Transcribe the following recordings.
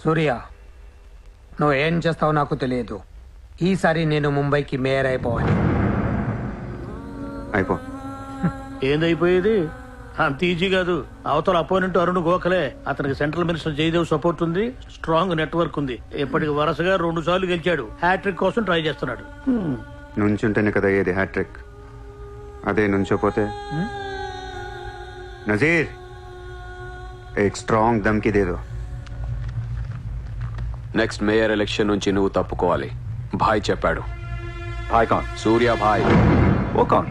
సూర్య, నువ్వు ఏం చేస్తావో నాకు తెలియదు. ఈసారి నేను ముంబైకి మేయర్ అయిపోవాలి. అయిపో. ఏందైపోయేది? అంత ఈజీ కాదు. అవతల అపోనెంట్ అరుణ్ గోఖలే. అతనికి సెంట్రల్ మినిస్టర్ జయదేవ్ సపోర్ట్ ఉంది, స్ట్రాంగ్ నెట్వర్క్ ఉంది. ఇప్పటికి వరుసగా 2 సార్లు గెలిచాడు. హ్యాట్రిక్ కోసం ట్రై చేస్తున్నాడు. నుంచుంటేనే కదా ఏది హ్యాట్రిక్. అదే నుంచోపోతే నజీర్ ఏక్ స్ట్రాంగ్ దమ్కి దేదో. నెక్స్ట్ మేయర్ ఎలక్షన్ నుంచి నువ్వు తప్పుకోవాలి. భాయ్ చెప్పాడు. భాయ్ కౌన్? సూర్య భాయ్. ఓ కౌన్?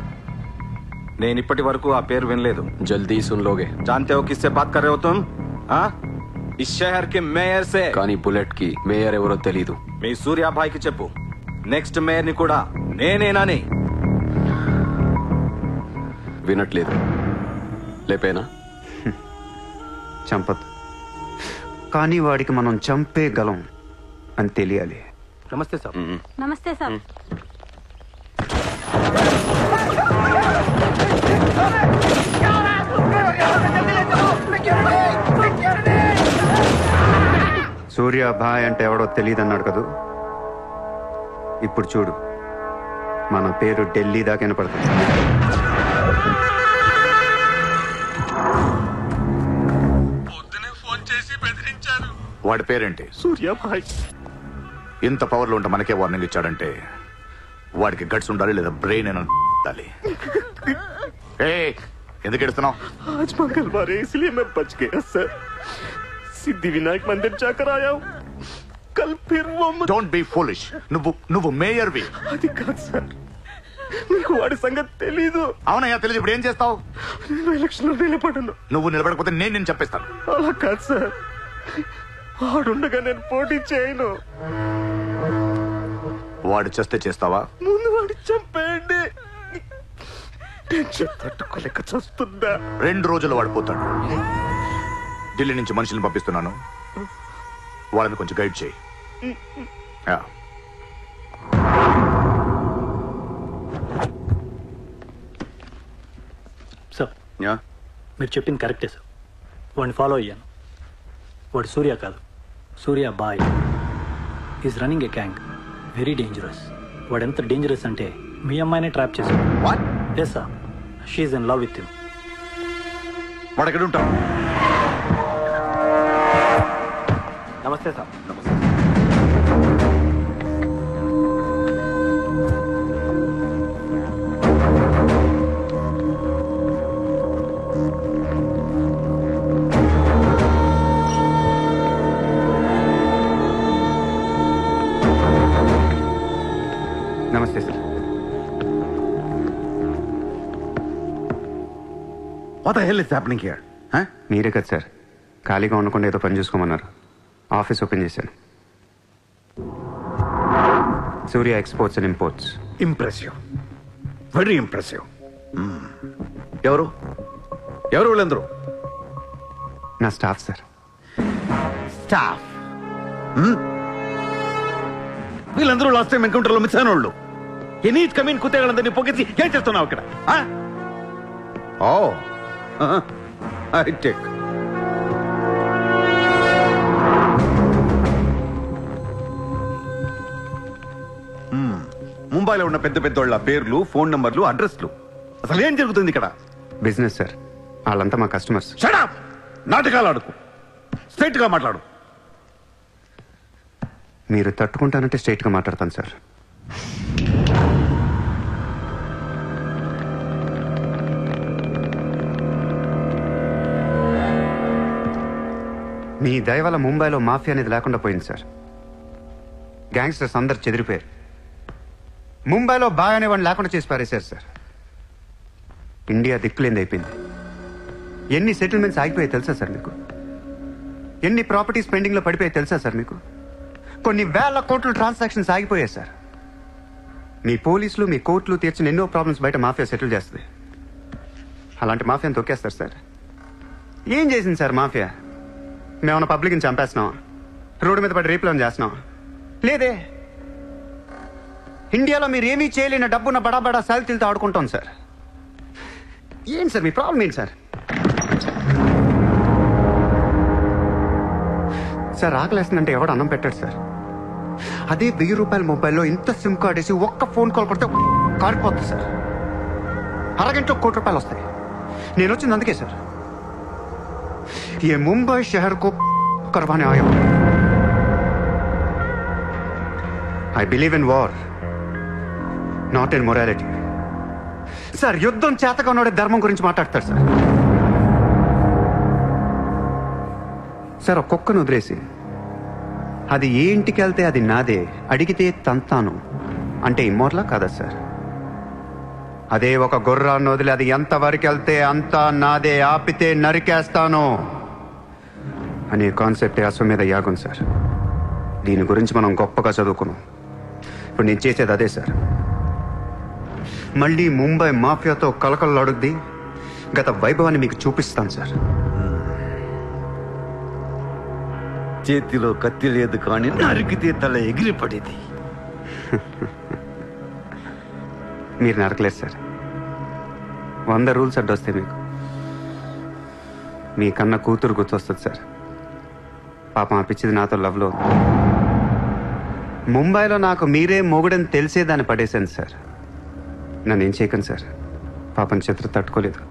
నేను ఇప్పటి వరకు ఆ పేరు వినలేదు. జల్దీ సున్ లోగే. जानते हो किससे बात कर रहे हो तुम? हाँ, इस शहर के మేయర్ से. కానీ బుల్లెట్ కి మేయర్ ఎవరో తెలీదు. మీ సూర్య భాయ్ కి చెప్పు, నెక్స్ట్ మేయర్ ని కూడా నేనేనని. వినట్లేదు. లేపేనా? చంపదు, కానీ వాడికి మనం చంపేయగలం అని తెలియాలి. నమస్తే సార్. నమస్తే సార్. సూర్య భాయ్ అంటే ఎవడో తెలియదు అన్నాడు కదూ. ఇప్పుడు చూడు, మన పేరు ఢిల్లీ దాకా వినపడుతుంది. వాడి పేరేంటి? సూర్య భాయ్. ఇంత పవర్లో ఉంటే మనకే వార్నింగ్ ఇచ్చాడంటే వాడికి గట్స్ ఉండాలి, లేదా బ్రెయిన్ ఉండాలి. ఎందుకు ఎడుతున్నావు? आज मंगलवार है इसलिए मैं बच गया सर. सिद्धिविनायक मंदिर जाकर आया हूँ. कल फिर वो డోంట్ బీ ఫూలిష్. నువ్వు మేయర్వి. అది కాదు సార్, మీకు వాడి సంగతి తెలీదు. అవునయ్యా తెలియదు. ఇప్పుడు ఏం చేస్తావు? నేను ఎలక్షన్ లో నిలబడను. నువ్వు నిలబడకపోతే నేను చెప్పేస్తాను. అలా కాదు సార్, వాడుండగా నేను పోటీ చేయను. వాడు చేస్తే చేస్తావా? ముందు వాడి చంపేయండి. టెన్షన్ తట్టుకోలేక చూస్తుందా. 2 రోజులు వాడు పోతాడు. ఢిల్లీ నుంచి మనుషులను పంపిస్తున్నాను, వాళ్ళని కొంచెం గైడ్ చేయి. సార్, మీరు చెప్పింది కరెక్టే సార్. వాడిని ఫాలో అయ్యాను. వాడు సూర్య కాదు, సూర్య బాయ్. Is running a gang. Very dangerous. వాడు ఎంత డేంజరస్ అంటే మీ అమ్మాయినే ట్రాప్ చేశాడు. Yes sir, she's in love with him. వాడు ఎక్కడ ఉంటావు? నమస్తే సార్. నమస్తే. నమస్తే sir. What the hell is happening here? మీరే కదా సార్ ఖాళీగా ఉండకుండా ఏదో పని చూసుకోమన్నారు. ఆఫీస్ ఓపెన్ చేశాను. Surya exports and imports. Impressive, very impressive. ఎవరు ఎవరు వీళ్ళందరూ? నా స్టాఫ్ సార్. స్టాఫ్? వీళ్ళందరూ లాస్ట్ టైం ఎన్కౌంటర్లో మిస్ అయిన వాళ్ళు. ఎనీట్ కమీన్ కుత్తేగాళ్ళందరినీ పొగేసి ఏం చేస్తున్నావు అక్కడ? ఓ హైటెక్. ముంబైలో ఉన్న పెద్ద పెద్దోళ్ళ పేర్లు, ఫోన్ నంబర్లు, అడ్రస్లు. అసలు ఏం జరుగుతుంది ఇక్కడ? Business sir. వాళ్ళంతా మా కస్టమర్స్. Shut up! నాటకాలు ఆడుకు, స్ట్రైట్ గా మాట్లాడు. మీరు తట్టుకుంటానంటే స్ట్రైట్గా మాట్లాడతాను సార్. మీ దయ వల్ల ముంబైలో మాఫియా అనేది లేకుండా పోయింది సార్. గ్యాంగ్స్టర్స్ అందరు చెదిరిపోయారు. ముంబైలో బాయ్ అనేవాడిని లేకుండా చేసి పారేశారు సార్. ఇండియా దిక్కులేంది అయిపోయింది. ఎన్ని సెటిల్మెంట్స్ ఆగిపోయాయి తెలుసా సార్ మీకు? ఎన్ని ప్రాపర్టీస్ పెండింగ్లో పడిపోయాయి తెలుసా సార్ మీకు? కొన్ని వేల కోట్ల ట్రాన్సాక్షన్స్ ఆగిపోయాయి సార్. మీ పోలీసులు, మీ కోర్టులు తీర్చిన ఎన్నో ప్రాబ్లమ్స్ బయట మాఫియా సెటిల్ చేస్తుంది. అలాంటి మాఫియాని తొక్కేస్తారు సార్. ఏం చేసింది సార్ మాఫియా? మేమన్నా పబ్లిక్ని చంపేస్తున్నాం, రోడ్డు మీద పడి రేపులను చేస్తున్నాం? లేదే. ఇండియాలో మీరు ఏమీ చేయలేని డబ్బున్న బడా బడా సాల్తీలతో ఆడుకుంటాం సార్. ఏంటి సార్ మీ ప్రాబ్లం ఏంటి సార్? సార్ ఆకలేస్తుందంటే ఎవడు అన్నం పెట్టాడు సార్. అదే 1000 రూపాయల మొబైల్లో ఇంత సిమ్ కార్డ్ వేసి ఒక్క ఫోన్ కాల్ పడితే కారిపోతుంది సార్. అరగంటలో 1 కోటి రూపాయలు వస్తాయి. నేను వచ్చింది అందుకే సార్. ये मुंबई शहर को करवाने आया हूं. I believe in war, not in morality. Sir యుద్ధం చేతగా ఉన్నాడే ధర్మం గురించి మాట్లాడతారు సార్. సార్ ఒక కుక్కను వదిలేసి అది ఏ ఇంటికి వెళ్తే అది నాదే, అడిగితే తంతాను అంటే ఇమ్మోర్లా కాదా సార్? అదే ఒక గుర్రాన్ని వదిలి అది ఎంతవరకు వెళ్తే అంతా నాదే, ఆపితే నరికేస్తాను అనే కాన్సెప్టే అశ్వమేధ యాగం సార్. దీని గురించి మనం గొప్పగా చదువుకున్నాం. ఇప్పుడు నేను చేసేది అదే సార్. మళ్ళీ ముంబై మాఫియాతో కలకలలాడుద్ది గత వైభవాన్ని మీకు చూపిస్తాను సార్. చేతిలో కత్తి లేదు కానీ నరికితే తల ఎగిరిపడేది. మీరు నరకలేదు సార్. 100 రూల్స్ అడ్డొస్తాయి మీకు. మీ కన్న కూతురు గుర్తొస్తుంది సార్. పాపం ఆపిచ్చింది నాతో లవ్లో. ముంబైలో నాకు మీరే మొగుడని తెలిసేదాన్ని పడేశాను సార్. నన్ను ఏం చేయకండి సార్. పాపం చిత్ర తట్టుకోలేదు,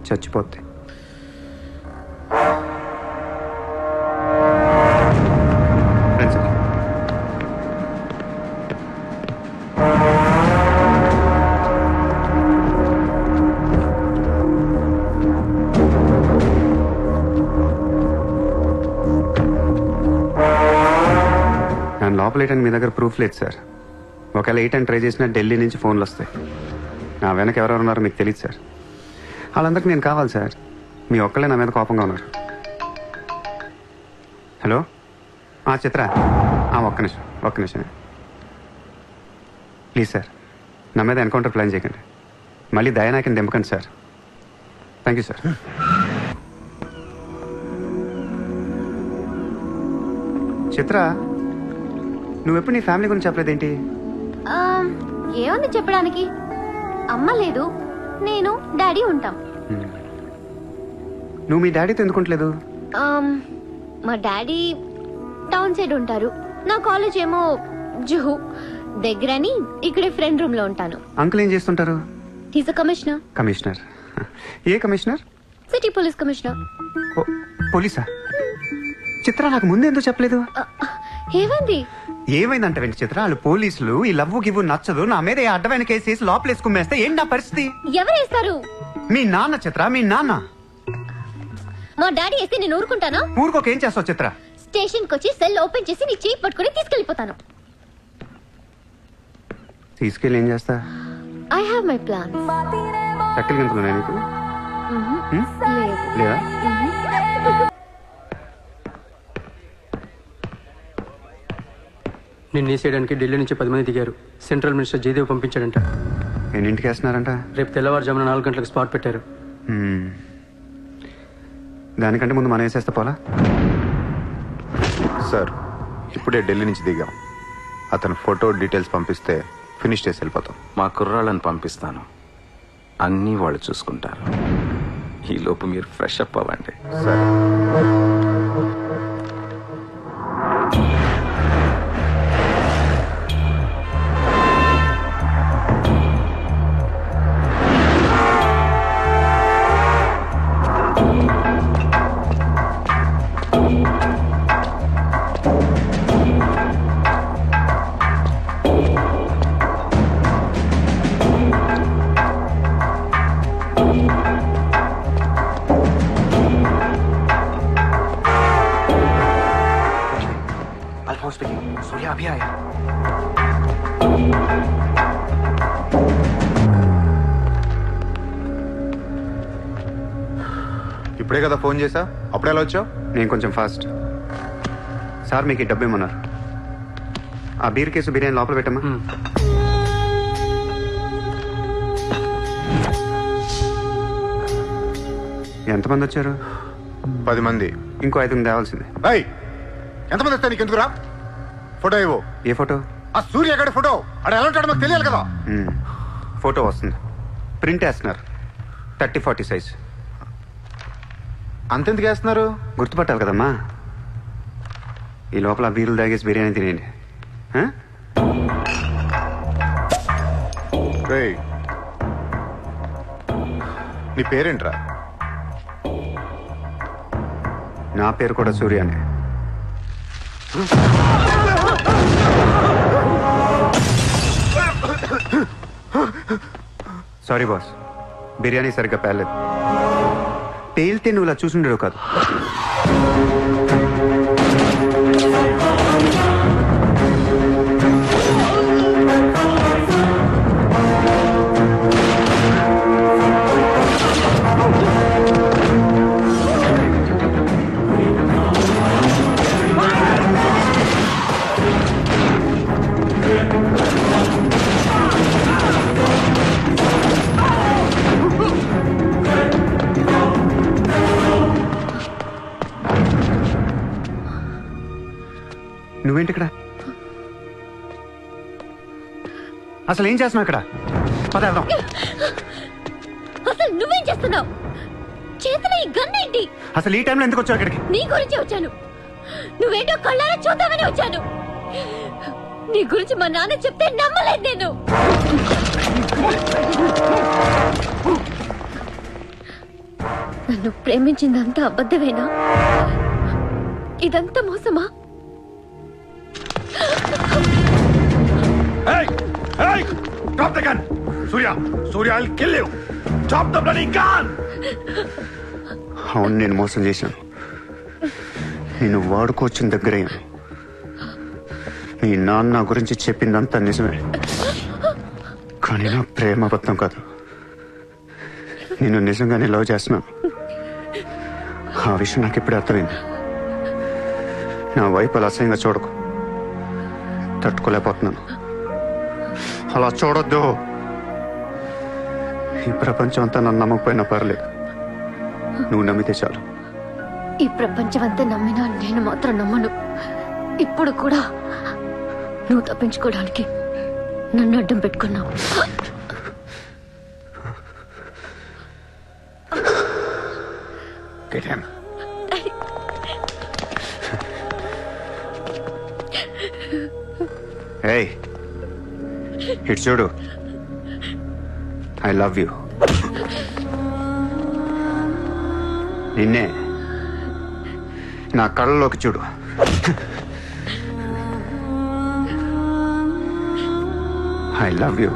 చచ్చిపోద్ది. రండి సార్. నేను లోపలేయటానికి మీ దగ్గర ప్రూఫ్ లేదు సార్. ఒకవేళ 8 అని ట్రై చేసినా ఢిల్లీ నుంచి ఫోన్లు వస్తాయి. నా వెనక ఎవరెవరు ఉన్నారో మీకు తెలియదు సార్. వాళ్ళందరికీ నేను కావాలి సార్. మీ ఒక్కళ్ళే నా మీద కోపంగా ఉన్నారు. హలో చిత్ర, ఒక్క నిమిషం ప్లీజ్ సార్. నా మీద ఎన్కౌంటర్ ప్లాన్ చేయకండి. మళ్ళీ దయానాకిని దింపకండి సార్. Thank you sir. చిత్ర, నువ్వెప్పుడు నీ ఫ్యామిలీ గురించి చెప్పలేదేంటి? ఏముంది చెప్పడానికి? అమ్మ లేదు, నేను డాడీ ఉంటాం. నువ్వు మీ డాడీతో ఎందుకుంటలేదు? మా డాడీ టౌన్ సైడ్ ఉంటారు. నా కాలేజ్ ఏమో జుహు దగ్గరని ఇక్కడే ఫ్రెండ్ రూమ్ లో ఉంటాను. అంకుల్ ఏం చేస్తుంటారు? He's a commissioner. కమిషనర్? ఏ కమిషనర్? City police commissioner. పోలీసా? చిత్ర, నాకు ముందు ఎందుకు చెప్పలేదు? ఏమైంది? ఏమైందంటే వెంట చిత్ర, వాళ్ళు పోలీసులు ఈ లవ్వు గివ్వు నచ్చదు, నా మీద అడ్డమైన కేసు వేసి లోపలేసి కుమ్మేస్తే ఏంటి నా పరిస్థితి? ఎవరేస్తారు? మీ నాన్న చిత్ర, మీ నాన్న. మా డాడీ వేస్తే నేను ఊరుకుంటానా? ఊరుకోక ఏం చేస్తావు చిత్ర? స్టేషన్ కి వచ్చి సెల్ ఓపెన్ చేసి నీ చేయి పట్టుకుని తీసుకెళ్లిపోతాను. తీసుకెళ్ళి ఏం చేస్తా? I have my plan. చక్కలు గింతున్నా నీకు? లేదా? నిన్ను వేసేయడానికి ఢిల్లీ నుంచి 10 మంది దిగారు. సెంట్రల్ మినిస్టర్ జయదేవ్ పంపించాడంట. ఎన్నింటికి వేస్తున్నారంట? రేపు తెల్లవారుజామున 4 గంటలకు స్పాట్ పెట్టారు. దానికంటే ముందు మనం వేసేస్తే పోలా? సార్ ఇప్పుడే ఢిల్లీ నుంచి దిగాం. అతను ఫోటో డీటెయిల్స్ పంపిస్తే ఫినిష్ చేసి వెళ్ళిపోతాం. మా కుర్రాళ్ళని పంపిస్తాను, అన్నీ వాళ్ళు చూసుకుంటారు. ఈ లోపు మీరు ఫ్రెష్ అప్ అవ్వండి. సరే. सूर्या अभी आया. ఇప్పుడే కదా ఫోన్ చేసా, అప్పుడే ఎలా వచ్చావు? నేను కొంచెం ఫాస్ట్. సార్ మీకు ఈ డబ్బు ఏమన్నారు? ఆ బీర్ కేసు బిర్యానీ లోపల పెట్టమ్మా. ఎంతమంది వచ్చారు? 10 మంది. ఇంకో 5 తేవాల్సింది. ఎంతమంది వస్తా నీకు ఎందుకురా? ఫోటో ఇవ్వు. ఏ ఫోటో? ఆ సూర్య గడి ఫోటో. అక్కడ ఎలా ఉంటాడో మాకు తెలియాలి కదా. ఫోటో వస్తుంది, ప్రింట్ వేస్తున్నారు, 30-40 సైజ్. అంతెందుకు వేస్తున్నారు? గుర్తుపట్టాలి కదమ్మా. ఈ లోపల బీర్లు తాగేసి బిర్యానీ తినేయండి. ఆ? రేయ్, నీ పేరేంట్రా? నా పేరు కూడా సూర్యానే. సారీ బాస్, బిర్యానీ సరిగ్గా పేర్లేదు. పేలితే నువ్వు ఇలా చూసుండేవు కాదు. నువ్వేంటి ఇక్కడ? అసలు ఏం చేస్తున్నావు ఇక్కడ? పద వెళ్దాం. అసలు నువ్వేం చేస్తున్నావు? చేతిలో ఈ గన్ ఏంటి? అసలు ఈ టైంలో ఎందుకు వచ్చావు ఇక్కడికి? నీ గురించి వచ్చాను. నువ్వేంటో కళ్ళారా చూద్దామని వచ్చాను. నీ గురించి మా నాన్న చెప్తే నమ్మలేదు నేను. నన్ను ప్రేమించిందంతా అబద్ధమేనా? ఇదంతా మోసమా? Hey! Hey! Drop the gun! Surya! Surya, I'll kill you! Drop the bloody gun! అవును, నేను మోసం చేశాను. నేను వాడుకోవచ్చిన దగ్గరయ్యాను. మీ నాన్న గురించి చెప్పిందంతా నిజమే, కానీ నా ప్రేమ అబద్ధం కాదు. నేను నిజంగానే లవ్ చేస్తున్నాను. ఆ విషయం నాకు ఇప్పుడే అర్థమైంది. నా వైపు అలా అసహ్యంగా చూడకు. తట్టుకోలేకపోతున్నాను. అలా చూడొద్దు. ఈ ప్రపంచం అంతా నన్ను నమ్మకపోయినా పర్లేదు, నువ్వు నమ్మితే చాలు. ఈ ప్రపంచం అంతా నమ్మినా నేను మాత్రం నమ్మను. ఇప్పుడు కూడా నువ్వు తప్పించుకోవడానికి నన్ను అడ్డం పెట్టుకున్నావు. Get him. Hey, ఇటు చూడు. I love you. నిన్నే నా కళ్ళలోకి చూడు. I love you.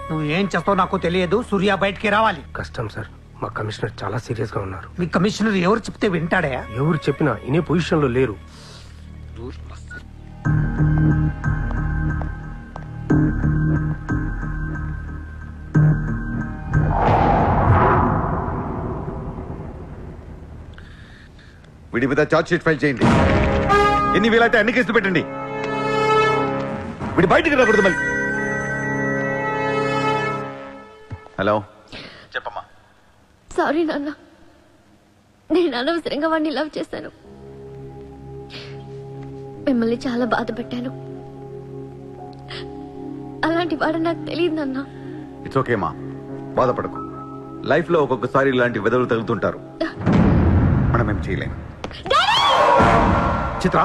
నువ్వు ఏం చేస్తావు నాకు తెలియదు. సూర్య బయటికి రావాలి. కష్టం సార్, మా కమిషనర్ చాలా సీరియస్ గా ఉన్నారు. మీ కమిషనర్ ఎవరు చెప్తే వింటాడా? ఎవరు చెప్పినా ఇనే పొజిషన్ లో లేరు. వీడి మీద చార్జ్ షీట్ ఫైల్ చేయండి. ఎన్ని వీలైతే అన్ని కేసులు పెట్టండి. వీడి బయటికి రాకూడదు మళ్ళీ. హలో, చెప్పమ్మా. సారీ నాన్న, నేను అనవసరంగా వాడిని లవ్ చేశాను. మిమ్మల్ని చాలా బాధ పెట్టాను. అలాంటి వాడు నాకు తెలియదు నాన్న. ఇట్స్ ఓకే మా, బాధపడకు. లైఫ్ లో ఒక్కొక్కసారి ఇలాంటి వెదవులు తగులుతుంటారు. మనం ఏం చేయలేం. Chitra,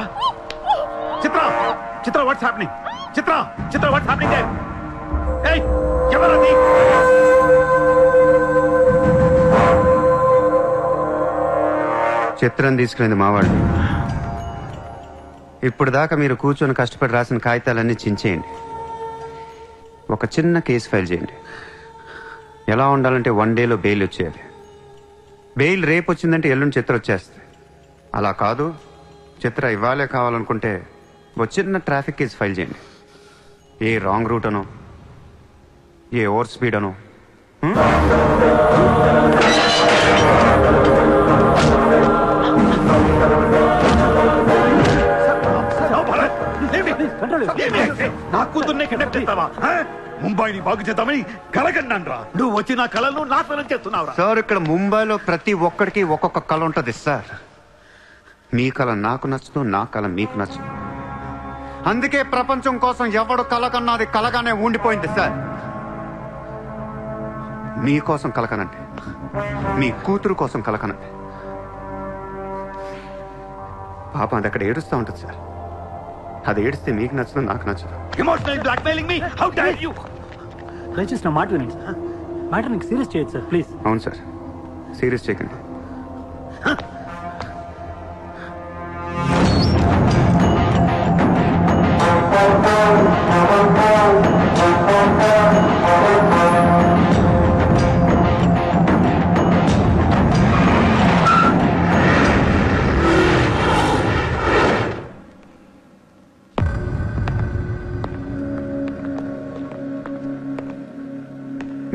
Chitra, Chitra, what's happening? Chitra, Chitra, what's happening there? ఏయ్, ఎవరది? చిత్రం తీసుకునేది మావాళ్ళు. ఇప్పుడు దాకా మీరు కూర్చొని కష్టపడి రాసిన కాగితాలన్నీ చించేయండి. ఒక చిన్న కేసు ఫైల్ చేయండి. ఎలా ఉండాలంటే 1 డేలో బెయిల్ వచ్చేయాలి. బెయిల్ రేపు వచ్చిందంటే ఎల్లుండి చిత్ర వచ్చేస్తుంది. అలా కాదు, చిత్ర ఇవ్వాలే కావాలనుకుంటే ఒక చిన్న ట్రాఫిక్ కేసు ఫైల్ చేయండి. ఏ రాంగ్ రూట్ అనో, ఏ ఓవర్ స్పీడ్ అనో. నా కూతుర్నే కిడ్నాప్ చేస్తావా? ముంబైని బాగు చేద్దామని కలగన్నాను రా. నువ్వు వచ్చి నా కళను నాశనం చేస్తున్నావురా. సార్, ఇక్కడ ముంబైలో ప్రతి ఒక్కడికి ఒక్కొక్క కళ ఉంటుంది సార్. మీ కళ నాకు నచ్చదు, నా కళ మీకు నచ్చదు. అందుకే ప్రపంచం కోసం ఎవడు కలకన్నది కలగానే ఉండిపోయింది సార్. మీకోసం కలకనండి, మీ కూతురు కోసం కలకనండి. పాపం అది అక్కడ ఏడుస్తూ ఉంటుంది సార్. అది ఏడిస్తే మీకు నచ్చదు, నాకు నచ్చదు. Emotional blackmailing me, how dare you! దయచేసి నా మాట వినండి సార్. మ్యాటర్ నీకు సీరియస్ చేయొచ్చు సార్, ప్లీజ్. అవును సార్, సీరియస్ చేయకండి.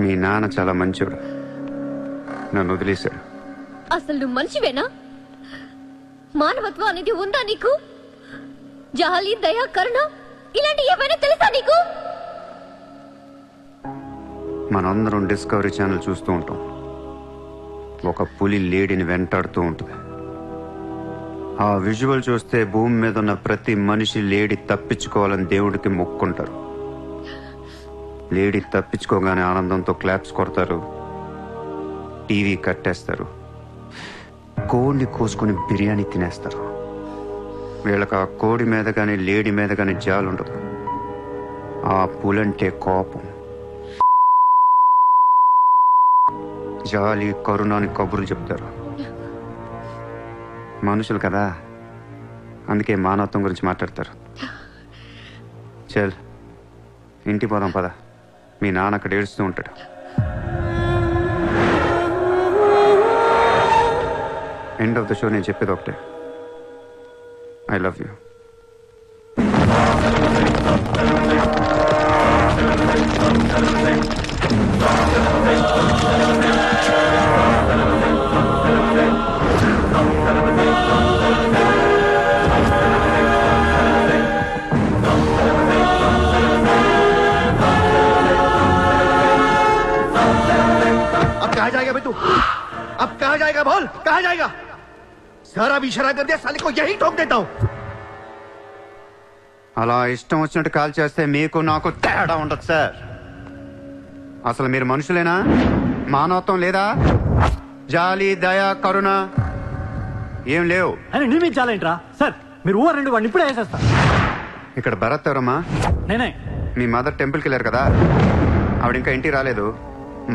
మీ నాన్న చాలా మంచోడు, నన్ను వదిలేశాడు. అసలు నువ్వు మనిషివేనా? మానవత్వం అనేది ఉందా నీకు? జాలి, దయ, కరుణ ఇలాంటి ఏమైనా తెలుసా నీకు? మనందరం డిస్కవరీ ఛానల్ చూస్తూ ఉంటాం. ఒక పులి లేడీని వెంటాడుతూ ఉంటుంది. ఆ విజువల్ చూస్తే భూమి మీద ఉన్న ప్రతి మనిషి లేడీ తప్పించుకోవాలని దేవుడికి మొక్కుంటారు. లేడీ తప్పించుకోగానే ఆనందంతో క్లాప్స్ కొడతారు, టీవీ కట్టేస్తారు, కోడిని కోసుకుని బిర్యానీ తినేస్తారు. వీళ్ళకి ఆ కోడి మీద కానీ లేడీ మీద కానీ జాలి ఉండదు. ఆ పులంటే కోపం, జాలి, కరుణ అని కబుర్లు చెప్తారు. మనుషులు కదా, అందుకే మానవత్వం గురించి మాట్లాడతారు. చల్ ఇంటికి పోదాం పద. మీ నాన్న అక్కడ ఏడుస్తూ ఉంటాడు. ఎండ్ ఆఫ్ ద షో నేను చెప్పేది ఒకటే, ఐ లవ్ యూ. अब कहाँ जाएगा बे तू? अब कहाँ जाएगा बोल, कहाँ जाएगा? सारा भी इशारा कर दिया, साले को यही ठोक देता हूँ. అలా ఇష్టం వచ్చినట్టు కాల్ చేస్తే మీకు నాకు తేడా ఉండదు సార్. అసలు మీరు మనుషులేనా? మానవత్వం లేదా? జాలి, దయ, కరుణ ఏం లేవు. అని నీ మీద చాలేంట్రా సార్? మీరు ఊరు రెండు వాడిని ఇప్పుడే వేసేస్తా. ఇక్కడ భరత్ ఎవరమ్మా? నేనే. మీ మదర్ టెంపుల్కి వెళ్ళారు కదా, ఆవిడ ఇంకా ఇంటికి రాలేదు,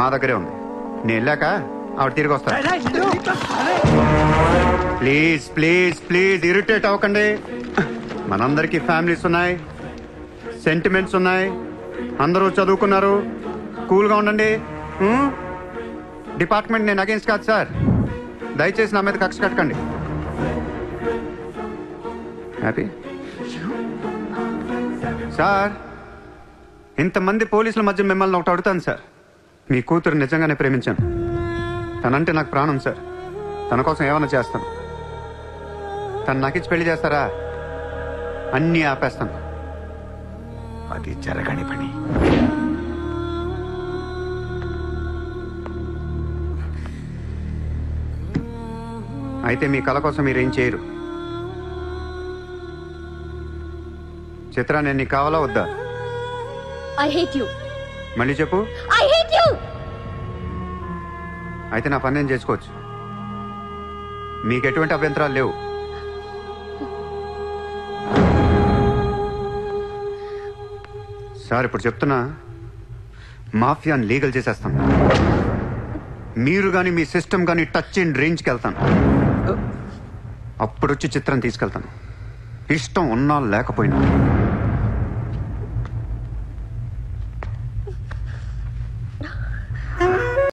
మా దగ్గరే ఉంది. నేను వెళ్ళాక ఆవిడ తిరిగి వస్తా. ప్లీజ్ ప్లీజ్ ప్లీజ్ ఇరిటేట్ అవ్వకండి. మనందరికీ ఫ్యామిలీస్ ఉన్నాయి, సెంటిమెంట్స్ ఉన్నాయి, అందరూ చదువుకున్నారు. కూల్గా ఉండండి. డిపార్ట్మెంట్ నేను అగేన్స్ట్ కాదు సార్, దయచేసి నా మీద కక్ష కట్టకండి. Happy sir? ఇంతమంది పోలీసుల మధ్య మిమ్మల్ని ఒకటి అడుగుతాను సార్. మీ కూతురు నిజంగానే ప్రేమించాను. తనంటే నాకు ప్రాణం సార్. తన కోసం ఏమైనా చేస్తాను. తను నాకిచ్చి పెళ్లి చేస్తారా? అన్నీ ఆపేస్తాను. అది జరగని పని. అయితే మీ కళ కోసం మీరేం చేయరు. చిత్ర, నేను నీకు కావాలా వద్దా? I hate you. మళ్ళీ చెప్పు. I hate you. అయితే నా పని నేను చేసుకోవచ్చు. మీకు ఎటువంటి అభ్యంతరాలు లేవు. సార్ ఇప్పుడు చెప్తున్నా, మాఫియాని లీగల్ చేసేస్తాను. మీరు కానీ మీ సిస్టమ్ కానీ టచ్ అండ్ రేంజ్కి వెళ్తాను. అప్పుడు వచ్చి చిత్రం తీసుకెళ్తాను, ఇష్టం ఉన్నా లేకపోయినా.